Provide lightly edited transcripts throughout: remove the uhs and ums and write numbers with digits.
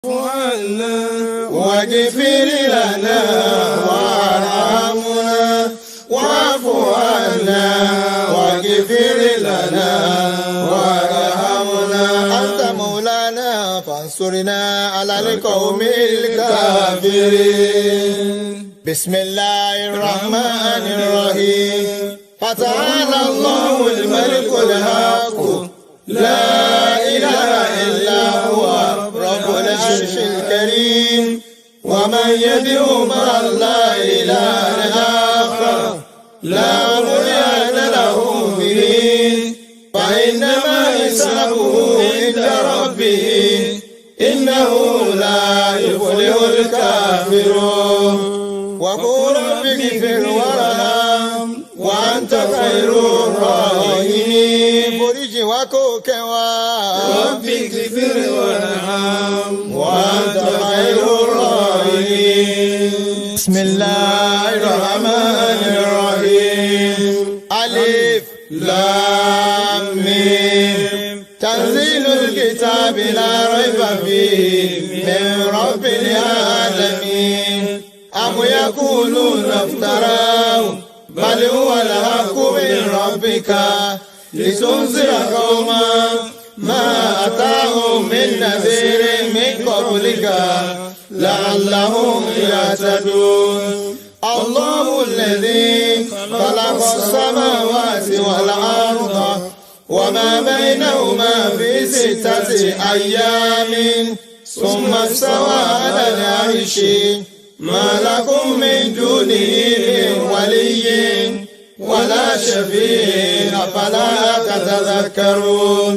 عنا واغفر لنا وارحمنا واعف عنا واغفر لنا وارحمنا أنت مولانا فانصرنا على القوم الكافرين. بسم الله الرحمن الرحيم. فتعالى الله الملك الحق لا إله إلا هو رب العرش الكريم. ومن يدعو مع الله إلها آخر لا برهان له به فإنما حسابه عند ربه إنه لا يفلح الكافرون. وقل رب اغفر وارحم وأنت خير الراحمين. foríjì wa kó kẹ́ wa. رب اغفر وارحم وأنت خير الراحمين. بسم الله الرحمن الرحيم. ألف لام ميم. تنزيل الكتاب لا ريب فيه من رب العالمين. أم يقولون افتراه بل هو الحق من ربك لتنذر قوما ما أتاهم من نذير من قبلك لعلهم يهتدون. الله الذي خلق السماوات والأرض وما بينهما في 6 أيام ثم استوى على العرش ما لكم من دونه من ولي ولا شفيع أفلا تتذكرون.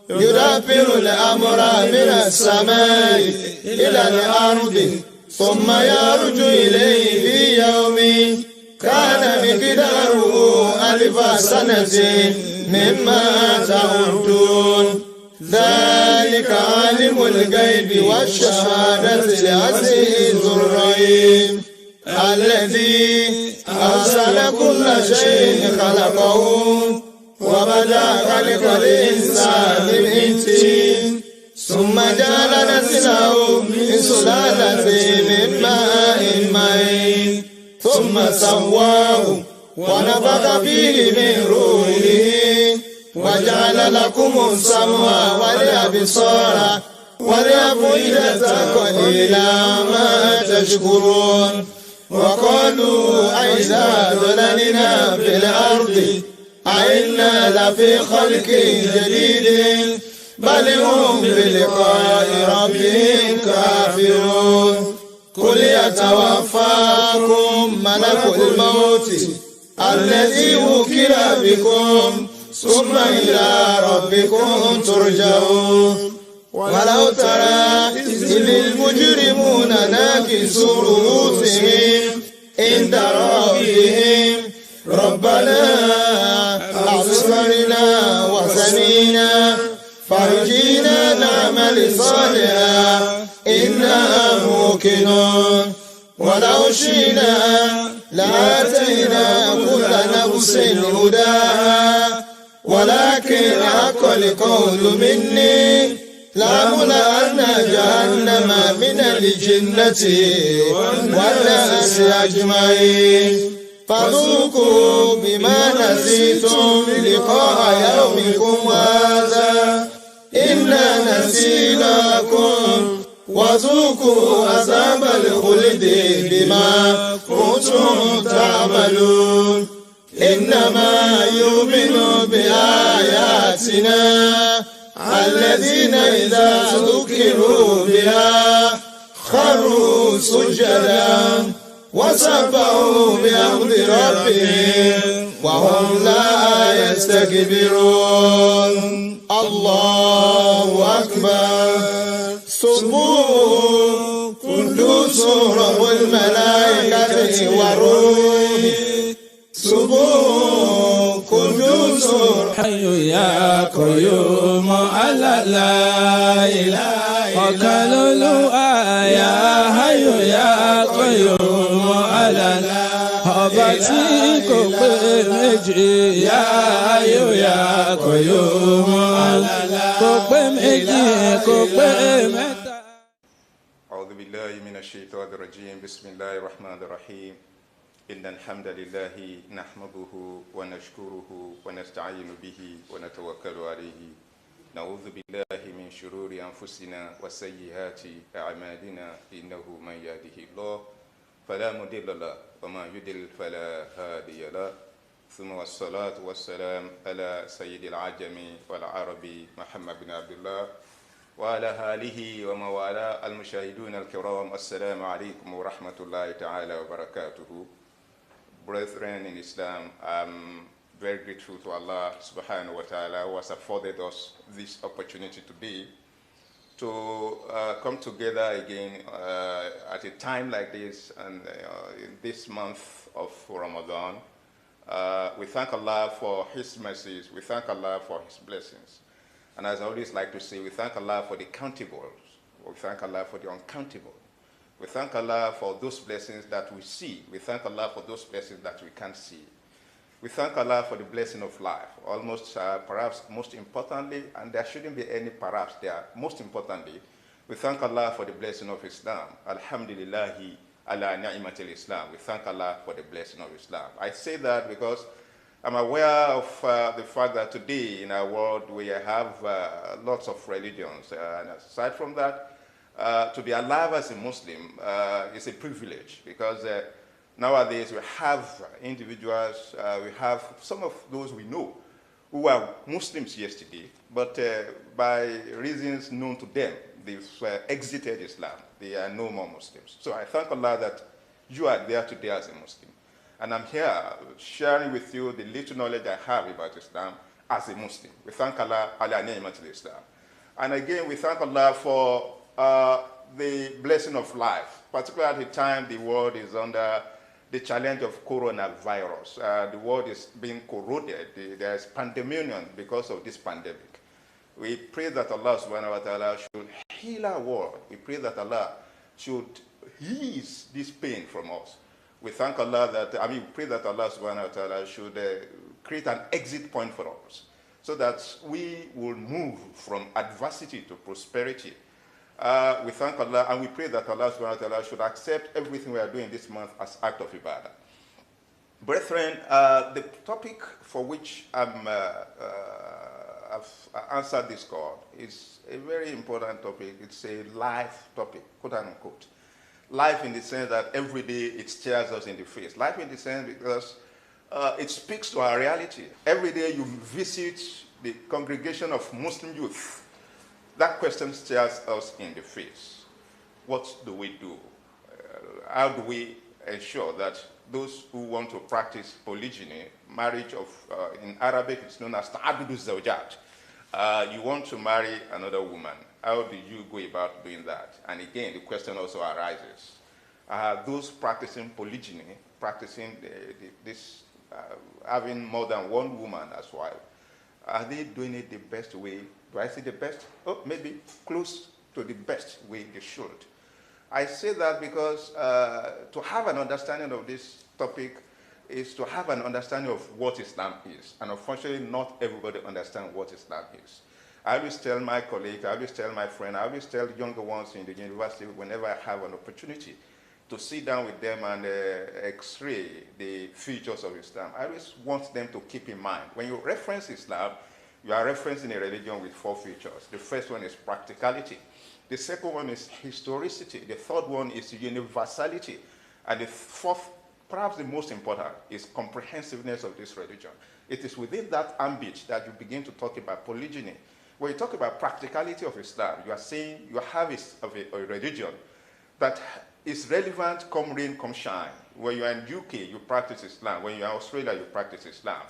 يدبر الأمر من السماء إلى الأرض ثم يرج إليه في يوم كان مقداره 1000 سنة مما تعدون. ذلك عالم الغيب والشهادة العزيز الرحيم الذي أرسل كل شيء خلقه وبدأ خلق الإنسان من طين ثم جعل نسله من سلالة من ماء مهين ثم سواه ونفخ فيه من روحه وجعل لكم السمع والأبصار والأفئدة قليلا ما تشكرون. وقالوا أئذا ضللنا في الأرض أئنا لفي خلق جديد بل هم بلقاء ربهم كافرون. قل يتوفاكم ملك الموت الذي وكل بكم ثم إلى ربكم ترجعون. ولو ترى إذ المجرمون ناكسوا رؤوسهم عند ربهم ربنا أبصرنا وسمعنا فارجعنا نعمل صالحا إنا موقنون. ولو شئنا لآتينا كل نفس هداها ولكن حق القول مني لأملأن جهنم من الجنة والناس أجمعين. فذوقوا بما نسيتم لقاء يومكم هذا إنا نسيناكم وذوقوا عذاب الخلد بما كنتم تعملون. إنما يؤمن بآياتنا الذين إذا ذكروا بها خروا سجدا وسبحوا بحمد ربهم وهم لا يستكبرون. الله أكبر. سبوح قدوس رب الملائكة والروح. سبوح قدوس حي يا قيوم على لا إله وكلوا يا حي يا قيوم على لا ọba tí kò pé méjì yá ayò yá kò yóò mọ́ kò pé méjì kò pé mẹ́ta. أعوذ بالله من الشيطان الرجيم بسم الله الرحمن الرحيم إن الحمد لله نحمده ونشكره ونستعين به ونتوكل عليه نعوذ بالله من شرور أنفسنا وسيئات أعمالنا إنه من يهده الله فلا مضل له وما يضلل فلا هادي له ثم والصلاة والسلام على سيد العجم والعربي محمد بن عبد الله وعلى آله ومن والاه المشاهدون الكرام السلام عليكم ورحمة الله تعالى وبركاته. Brethren in Islam, I'm very grateful to Allah subhanahu wa ta'ala who has afforded us this opportunity today to come together again at a time like this and in this month of Ramadan. We thank Allah for His mercies, we thank Allah for His blessings. And as I always like to say, we thank Allah for the countables, we thank Allah for the uncountable. We thank Allah for those blessings that we see. We thank Allah for those blessings that we can't see. We thank Allah for the blessing of life. Almost, perhaps most importantly, and there shouldn't be any perhaps there, most importantly, we thank Allah for the blessing of Islam. Alhamdulillahi ala ni'matil Islam. We thank Allah for the blessing of Islam. I say that because I'm aware of the fact that today in our world we have lots of religions. And aside from that, to be alive as a Muslim is a privilege because nowadays we have individuals, we have some of those we know who were Muslims yesterday, but by reasons known to them, they've exited Islam. They are no more Muslims. So I thank Allah that you are there today as a Muslim. And I'm here sharing with you the little knowledge I have about Islam as a Muslim. We thank Allah, ala ni'matil Islam. And again, we thank Allah for the blessing of life, particularly at the time the world is under the challenge of coronavirus. The world is being corroded. There's pandemonium because of this pandemic. We pray that Allah subhanahu wa ta'ala should heal our world. We pray that Allah should ease this pain from us. We thank Allah that, we pray that Allah subhanahu wa ta'ala should create an exit point for us so that we will move from adversity to prosperity. We thank Allah and we pray that Allah subhanahu wa ta'ala should accept everything we are doing this month as act of ibadah. Brethren, the topic for which I've answered this call is a very important topic. It's a life topic, quote unquote. Life in the sense that every day it stares us in the face. Life in the sense because it speaks to our reality. Every day you visit the congregation of Muslim youth. That question stares us in the face. What do we do? How do we ensure that those who want to practice polygyny, marriage of, in Arabic it's known as ta'adudu zawjat. You want to marry another woman. How do you go about doing that? And again, the question also arises. Those practicing polygyny, practicing having more than one woman as wife, are they doing it the best way? Do I say the best? Oh, maybe close to the best way they should. I say that because to have an understanding of this topic is to have an understanding of what Islam is. And unfortunately, not everybody understands what Islam is. I always tell my colleagues, I always tell my friends, I always tell younger ones in the university whenever I have an opportunity to sit down with them and x-ray the features of Islam. I always want them to keep in mind, when you reference Islam, you are referencing a religion with 4 features. The first one is practicality. The second one is historicity. The third one is universality. And the fourth, perhaps the most important, is comprehensiveness of this religion. It is within that ambit that you begin to talk about polygyny. When you talk about practicality of Islam, you are saying you have a religion that is relevant come rain, come shine. When you are in UK, you practice Islam. When you are in Australia, you practice Islam.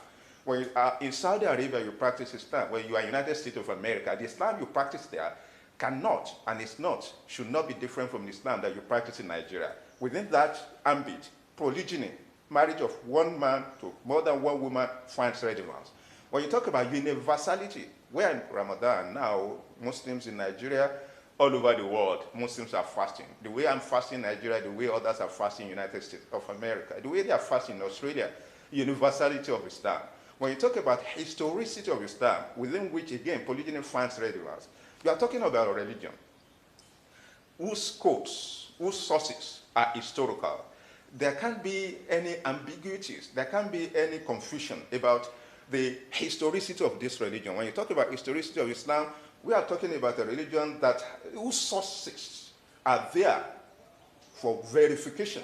When you are in Saudi Arabia, you practice Islam. When you are in the United States of America, the Islam you practice there cannot, and is not, should not be different from the Islam that you practice in Nigeria. Within that ambit, polygyny, marriage of one man to more than one woman, finds relevance. When you talk about universality, we're in Ramadan now, Muslims in Nigeria, all over the world, Muslims are fasting. The way I'm fasting in Nigeria, the way others are fasting in the United States of America, the way they are fasting in Australia, universality of Islam. When you talk about historicity of Islam, within which, again, polygyny finds relevance, you are talking about a religion. whose quotes, whose sources are historical, there can't be any ambiguities, there can't be any confusion about the historicity of this religion. When you talk about historicity of Islam, we are talking about a religion whose sources are there for verification,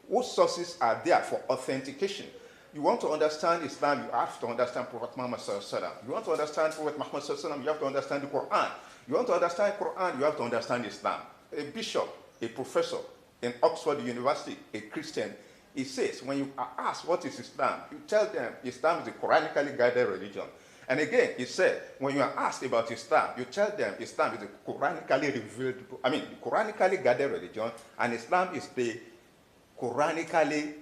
whose sources are there for authentication. You want to understand Islam, you have to understand Prophet Muhammad sallallahu alaihi wasallam. You want to understand Prophet Muhammad sallallahu alaihi wasallam, you have to understand the Quran. You want to understand Quran, you have to understand Islam. A bishop, a professor in Oxford University, a Christian, he says, when you are asked what is Islam, you tell them Islam is a Quranically guided religion. And again, he said, when you are asked about Islam, you tell them Islam is a Quranically Quranically guided religion, and Islam is the Quranically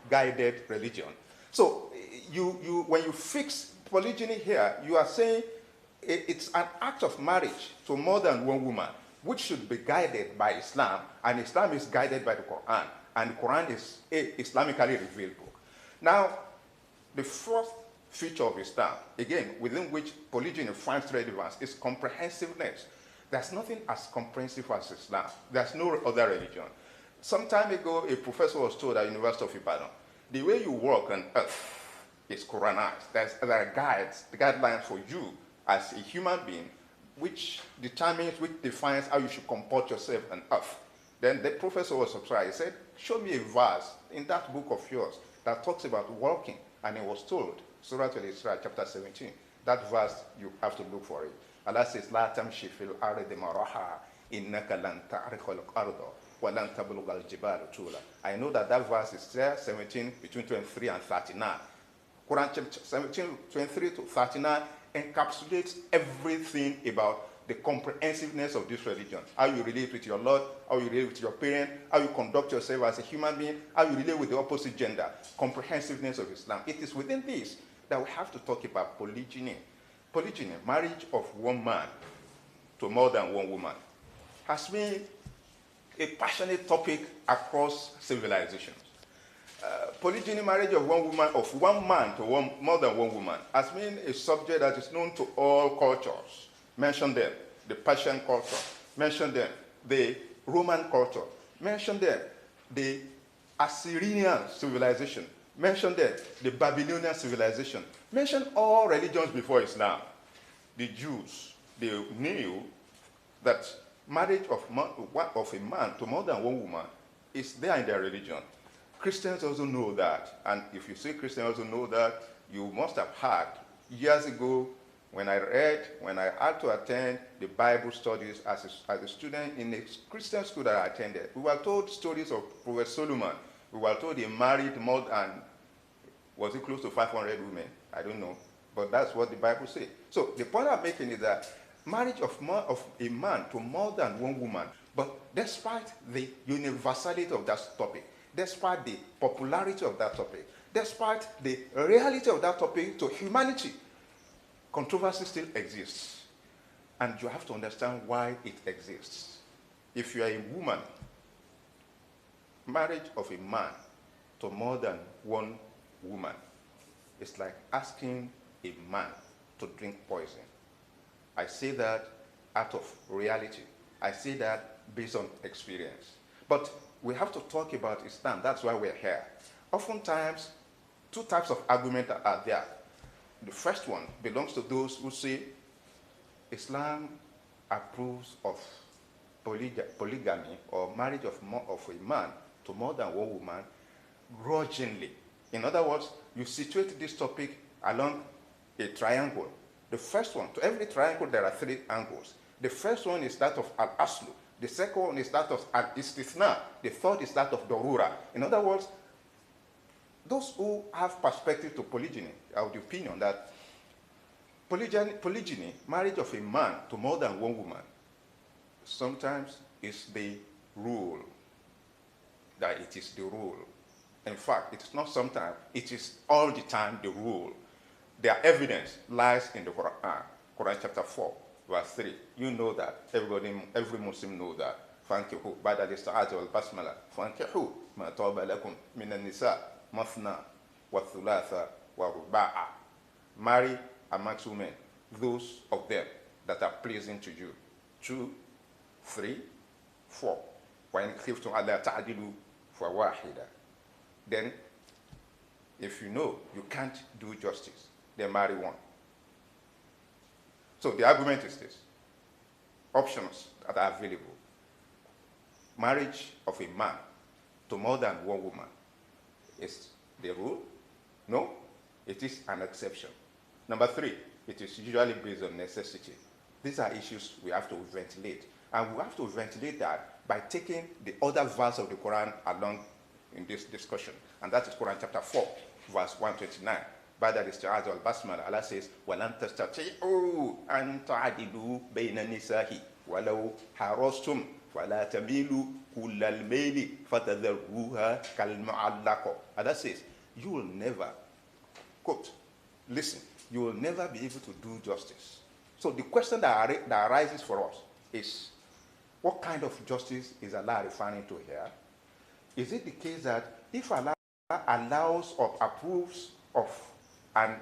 guided religion. So when you fix polygyny here, you are saying it's an act of marriage to more than one woman, which should be guided by Islam, and Islam is guided by the Quran, and the Quran is a Islamically revealed book. Now, the fourth feature of Islam, again, within which polygyny finds relevance, is comprehensiveness. There's nothing as comprehensive as Islam. There's no other religion. Some time ago, a professor was told at University of Ibadan, the way you walk on earth is Quranized. There are guidelines for you as a human being, which defines how you should comport yourself on earth. Then the professor was surprised. He said, show me a verse in that book of yours that talks about walking. And he was told, Surah Al-Isra, chapter 17, that verse, you have to look for it. Allah says, La tamshi fil ardi maraha, innaka lan ta'rikhul arda, wa lan tablughal jibalu tula. I know that verse is there, 17, between 23 and 39. Quran chapter 17, 23 to 39 encapsulates everything about the comprehensiveness of this religion. How you relate with your Lord, how you relate with your parent, how you conduct yourself as a human being, how you relate with the opposite gender. Comprehensiveness of Islam. It is within this that we have to talk about polygyny. Polygyny, marriage of one man to more than one woman, has been a passionate topic across civilizations. Polygyny, marriage of one man to more than one woman, has been a subject that is known to all cultures. Mention them, the Persian culture. Mention them, the Roman culture. Mention them, the Assyrian civilization. Mention them, the Babylonian civilization. Mention all religions before Islam. The Jews, they knew that marriage of a man to more than one woman is there in their religion. Christians also know that. And if you say Christians also know that, you must have heard years ago when I had to attend the Bible studies as a student in a Christian school that I attended. We were told stories of Prophet Solomon. We were told he married more than, was it close to 500 women? I don't know. But that's what the Bible says. So the point I'm making is that marriage of a man to more than one woman, but despite the universality of that topic, despite the popularity of that topic, despite the reality of that topic to humanity, controversy still exists. And you have to understand why it exists. If you are a woman, marriage of a man to more than one woman is like asking a man to drink poison. I say that out of reality. I say that based on experience. But we have to talk about Islam. That's why we're here. Oftentimes, two types of argument are there. The first one belongs to those who say Islam approves of polygamy or marriage of a man to more than one woman grudgingly. In other words, you situate this topic along a triangle. The first one, to every triangle there are three angles. The first one is that of al-aslu. The second one is that of al-istithna. The third is that of darura. In other words, those who have perspective to polygyny are of the opinion that polygyny, marriage of a man to more than one woman, sometimes is the rule. That it is the rule. In fact, it is not sometimes, it is all the time the rule. Their evidence lies in the Quran. Quran chapter 4, verse 3. You know that. Every Muslim knows that. فَانْكِحُوا بَعْدَ الْإِسْتِعَاذَةِ وَالْبَسْمَلَةِ فَانْكِحُوا مَا طَابَ لَكُمْ مِنَ النِّسَاءِ مَثْنَى وَثُلَاثَ وَرُبَاعَ. Marry amongst women those of them that are pleasing to you. 2, 3, 4. وَإِنْ خِفْتُمْ أَلَّا تَعْدِلُوا فَوَاحِدًا. Then, if you know you can't do justice, then marry one. So the argument is this. Options that are available. Marriage of a man to more than one woman is the rule? No, it is an exception. Number 3, it is usually based on necessity. These are issues we have to ventilate. And we have to ventilate that by taking the other verse of the Quran along in this discussion. And that is Quran chapter 4, verse 129. By that isti'az al-basmala, Allah says, وَلَن تَسْتَطِيعُوا أَن تَعْدِلُوا بَيْنَ النِّسَاءِ وَلَوْ حَرَصْتُمْ فَلَا تَمِيلُوا كُلَّ الْمَيْلِ فَتَذَرُوهَا كَالْمُعَلَّقَةِ. Allah says, you will never, quote, listen, you will never be able to do justice. So the question that arises for us is, what kind of justice is Allah referring to here? Is it the case that if Allah allows or approves of an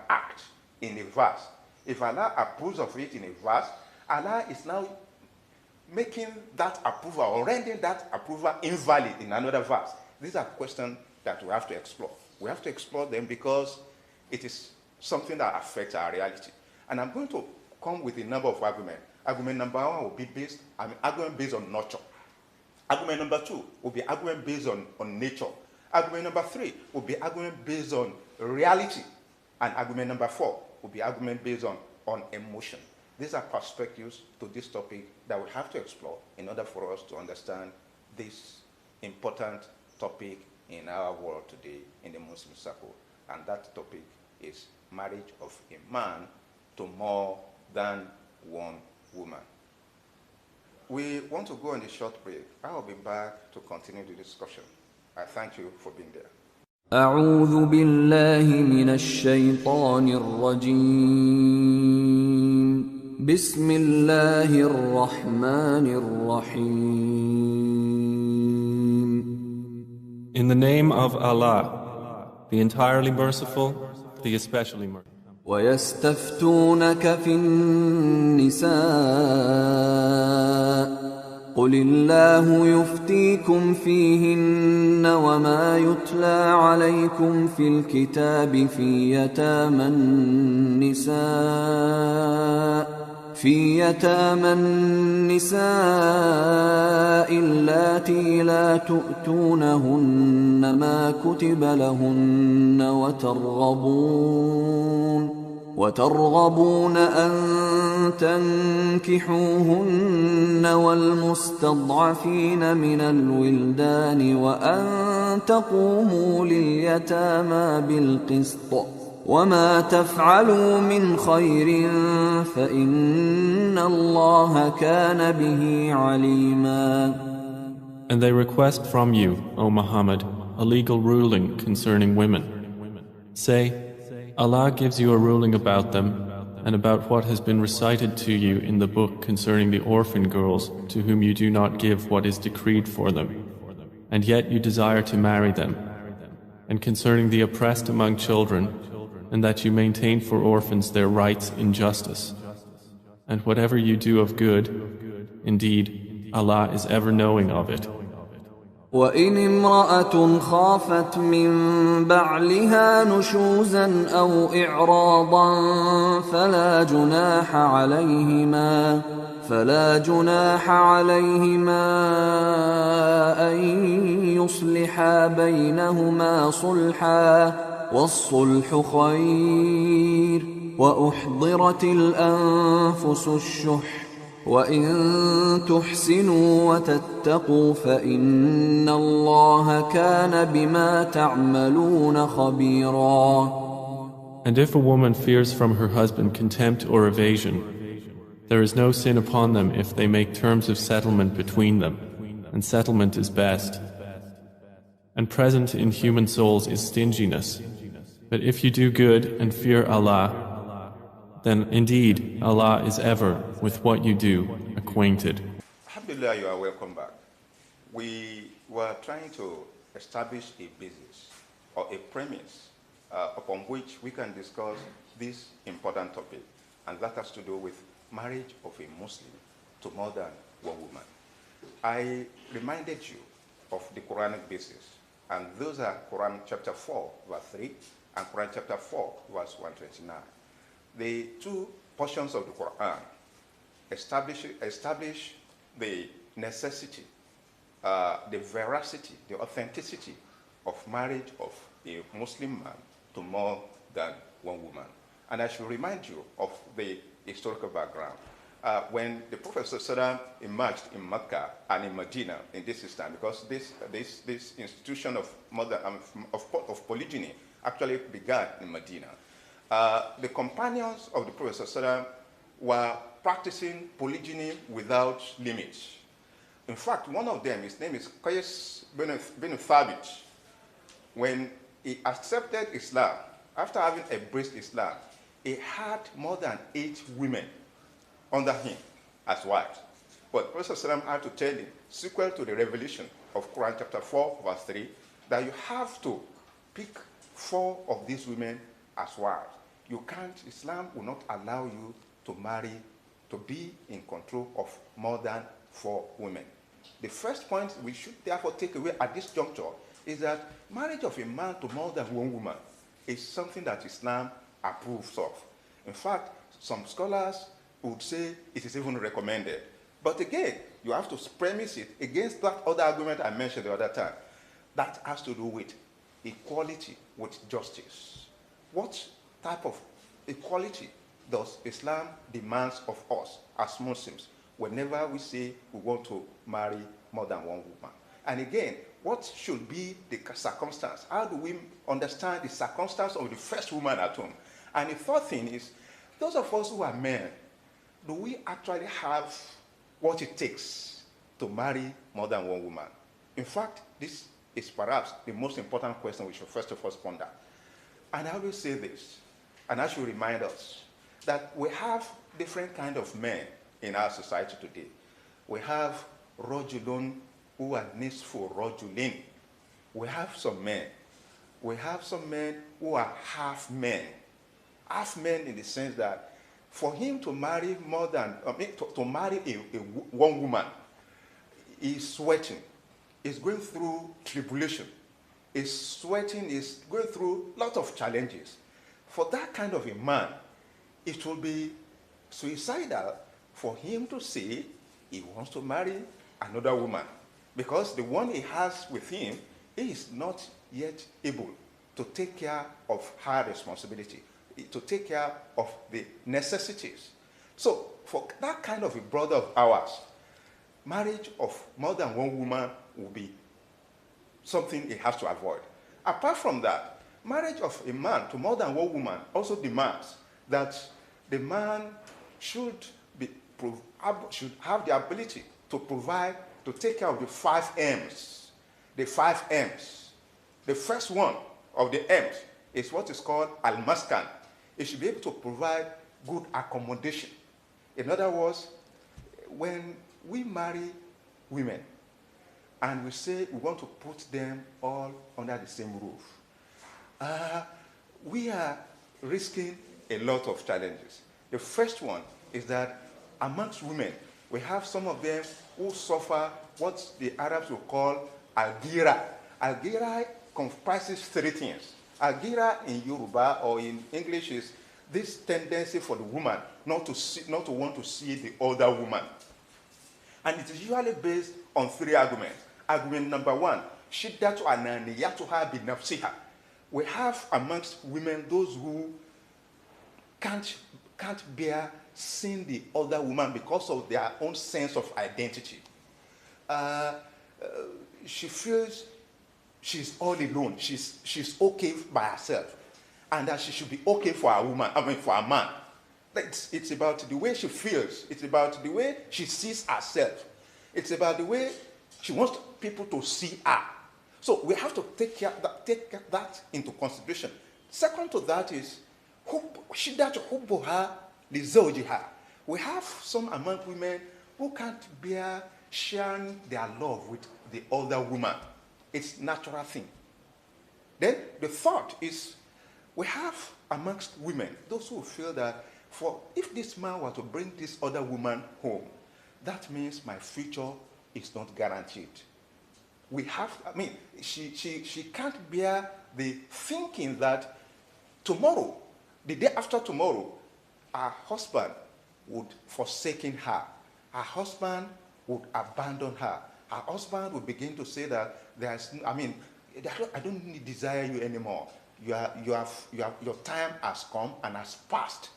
act in a verse, if Allah approves of it in a verse, Allah is now making that approval or rendering that approval invalid in another verse? These are questions that we have to explore. We have to explore them because it is something that affects our reality. And I'm going to come with a number of arguments. Argument number 1 will be argument based on nurture. Argument number 2 will be argument based on nature. Argument number 3 will be argument based on reality. And argument number 4 will be argument based on emotion. These are perspectives to this topic that we have to explore in order for us to understand this important topic in our world today in the Muslim circle. And that topic is marriage of a man to more than one woman. We want to go on a short break. I will be back to continue the discussion. I thank you for being there. أعوذ بالله من الشيطان الرجيم بسم الله الرحمن الرحيم. In the name of Allah, the entirely merciful, the especially merciful. ويستفتونك في النساء قل الله يفتيكم فيهن وما يتلى عليكم في الكتاب في يتامى النساء اللاتي لا تؤتونهن ما كتب لهن وترغبون أن تنكحوهن والمستضعفين من الولدان وأن تقوموا لليتامى بالقسط وما تفعلوا من خير فإن الله كان به عليما. And they request from you, O Muhammad, a legal ruling concerning women. Say, Allah gives you a ruling about them and about what has been recited to you in the book concerning the orphan girls to whom you do not give what is decreed for them, and yet you desire to marry them, and concerning the oppressed among children, and that you maintain for orphans their rights in justice. And whatever you do of good, indeed, Allah is ever knowing of it. وإن امرأة خافت من بعلها نشوزا أو إعراضا فلا جناح عليهما أن يصلحا بينهما صلحا والصلح خير وأحضرت الأنفس الشح وإن تحسنوا وتتقوا فإن الله كان بما تعملون خبيرا. And if a woman fears from her husband contempt or evasion, there is no sin upon them if they make terms of settlement between them, and settlement is best. And present in human souls is stinginess. But if you do good and fear Allah, then indeed Allah is ever with what you do acquainted. Alhamdulillah, you are welcome back. We were trying to establish a basis or a premise upon which we can discuss this important topic, and that has to do with marriage of a Muslim to more than one woman. I reminded you of the Quranic basis. And those are Quran chapter 4, verse 3, and Quran chapter 4, verse 129. The two portions of the Quran establish the necessity, the veracity, the authenticity of marriage of a Muslim man to more than one woman. And I should remind you of the historical background. When the Prophet ﷺ emerged in Mecca and in Medina in this Islam, because this institution of polygyny actually began in Medina, the companions of the Prophet ﷺ were practicing polygyny without limits. In fact, one of them, his name is Qais bin Thabit, when he accepted Islam, after having embraced Islam, he had more than 8 women under him as wives. But Prophet ﷺ had to tell him, sequel to the revelation of Quran chapter 4, verse 3, that you have to pick 4 of these women as wives. You can't, Islam will not allow you to marry, to be in control of more than 4 women. The first point we should therefore take away at this juncture is that marriage of a man to more than one woman is something that Islam approves of. In fact, some scholars would say it is even recommended. But again, you have to premise it against that other argument I mentioned the other time. That has to do with equality with justice. What type of equality does Islam demand of us as Muslims whenever we say we want to marry more than one woman? And again, what should be the circumstance? How do we understand the circumstance of the first woman at home? And the third thing is, those of us who are men, do we actually have what it takes to marry more than one woman? In fact, this is perhaps the most important question we should first of all ponder. And I always say this, and I should remind us, that we have different kinds of men in our society today. We have rajulun who are nisfu rajulin. We have some men. We have some men who are half men. Half men in the sense that for him to marry more than, to marry one woman, he's sweating, he's going through tribulation, he's sweating, he's going through lots of challenges. For that kind of a man, it will be suicidal for him to say he wants to marry another woman, because the one he has with him is not yet able to take care of her responsibility, to take care of the necessities. So for that kind of a brother of ours, marriage of more than one woman will be something he has to avoid. Apart from that, marriage of a man to more than one woman also demands that the man should have the ability to provide, to take care of the 5 M's. The 5 M's. The first one of the M's is what is called al-maskan. It should be able to provide good accommodation. In other words, when we marry women and we say we want to put them all under the same roof, we are risking a lot of challenges. The first one is that amongst women, we have some of them who suffer what the Arabs will call al-ghira. Al-ghira comprises 3 things. Al-ghira in Yoruba or in English is this tendency for the woman not to want to see the other woman. And it is usually based on 3 arguments. Argument number 1, shiddatu ananiyatuha bi nafsiha. We have amongst women those who can't bear seeing the other woman because of their own sense of identity. She feels she's all alone. She's okay by herself, and that she should be okay for a woman. For a man. It's about the way she feels. It's about the way she sees herself. It's about the way she wants people to see her. So we have to take that into consideration. Second to that is we have some among women who can't bear sharing their love with the other woman. It's a natural thing. Then the third is we have amongst women those who feel that if this man were to bring this other woman home, that means my future is not guaranteed. We have, I mean, she can't bear the thinking that tomorrow, the day after tomorrow, her husband would forsaken her. Her husband would abandon her. Her husband would begin to say that I don't desire you anymore. Your time has come and has passed.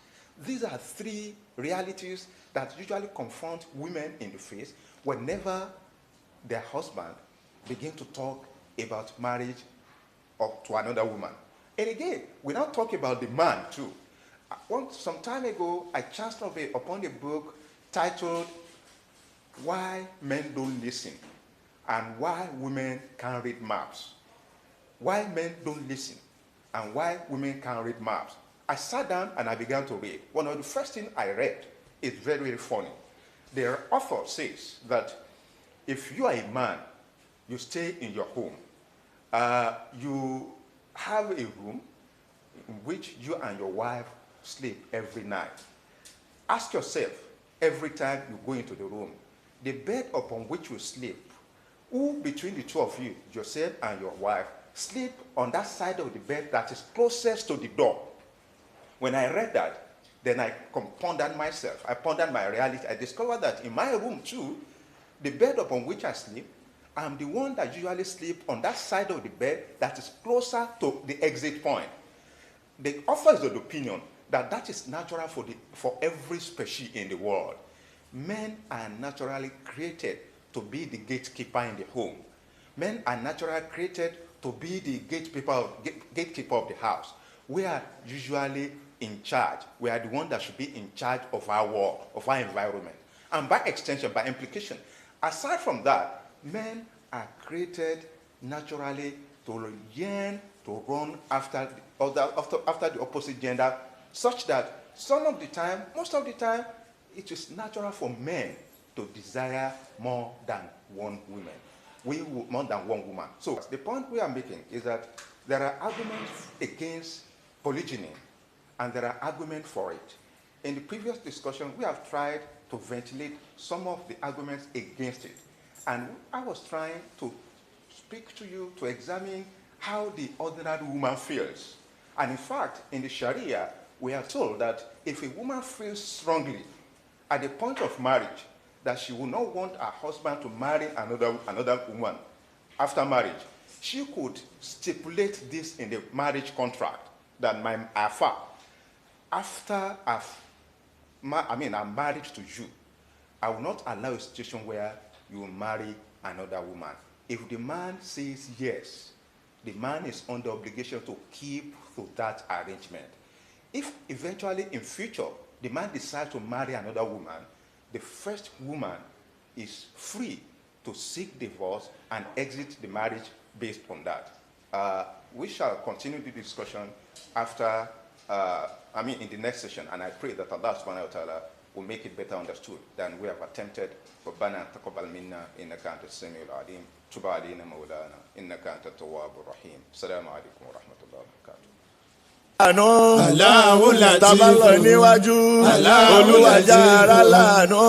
These are three realities that usually confront women in the face whenever their husband begin to talk about marriage to another woman. And again, we now talk about the man too. Some time ago, I chanced upon a book titled Why Men Don't Listen and Why Women Can't Read Maps. Why Men Don't Listen and Why Women Can't Read Maps. I sat down and I began to read. One of the first things I read is very, very funny. The author says that if you are a man, you stay in your home, you have a room in which you and your wife sleep every night. Ask yourself, every time you go into the room, the bed upon which you sleep, who between the two of you, yourself and your wife, sleep on that side of the bed that is closest to the door? When I read that, then I pondered myself. I pondered my reality. I discovered that in my room too, the bed upon which I sleep, I'm the one that usually sleep on that side of the bed that is closer to the exit point. The author is of the opinion that that is natural for every species in the world. Men are naturally created to be the gatekeeper in the home. Men are naturally created to be the gatekeeper of the house. We are usually in charge. We are the one that should be in charge of our world, of our environment. And by extension, by implication, aside from that, men are created naturally to yearn, to run after the opposite gender, such that some of the time, most of the time, it is natural for men to desire more than one woman. More than one woman. So the point we are making is that there are arguments against polygyny, and there are arguments for it. In the previous discussion, we have tried to ventilate some of the arguments against it. And I was trying to speak to you to examine how the ordinary woman feels. And in fact, in the Sharia, we are told that if a woman feels strongly at the point of marriage that she will not want her husband to marry another woman after marriage, she could stipulate this in the marriage contract that after I'm married to you, I will not allow a situation where you will marry another woman. If the man says yes, the man is under obligation to keep to that arrangement. If eventually in future the man decides to marry another woman, the first woman is free to seek divorce and exit the marriage based on that. We shall continue the discussion after, in the next session, and I pray that Allah subhanahu wa ta'ala will make it better understood than we have attempted. ربنا تقبل منا إنك أنت السميع العليم تب علينا مولانا إنك أنت التواب الرحيم السلام عليكم ورحمة الله وبركاته. Tabalọ níwájú olúwàjára lánà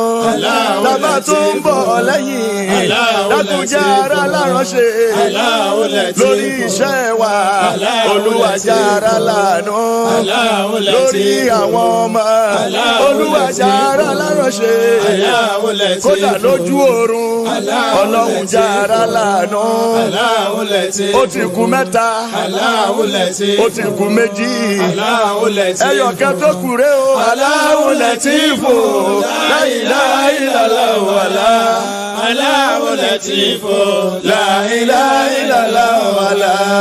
tábà tó ń bọ̀ lẹ́yìn dákúnjára láránṣẹ́ lórí iṣẹ́ wa olúwàjára lánà lórí àwọn ọmọ olúwàjára láránṣẹ́ kódà lójú oorun ọlọ́run jára lánà ó ti kú mẹ́ta ó ti kú méjì. ẹyọ kan tó kúrẹ́ o. Allahu Latifu la ilaha illallah Allahu Latifu la ilaha illallah.